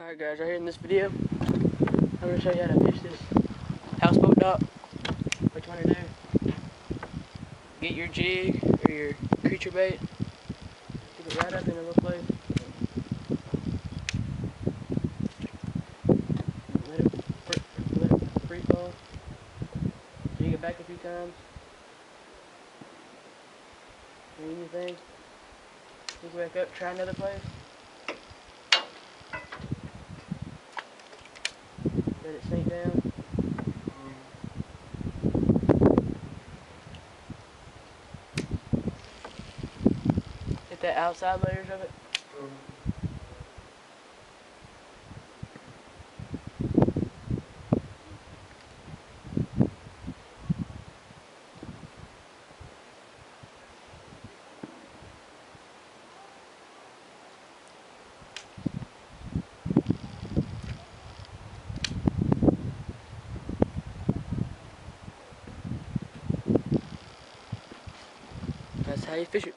Alright guys, right here in this video, I'm going to show you how to fish this houseboat dock. What you want to do, get your jig or your creature bait, get it right up in a little place, let it free fall, jig it back a few times, and anything, jig it back up, try another place. Let it sink down. Hit the outside layers of it. That's how you fish it.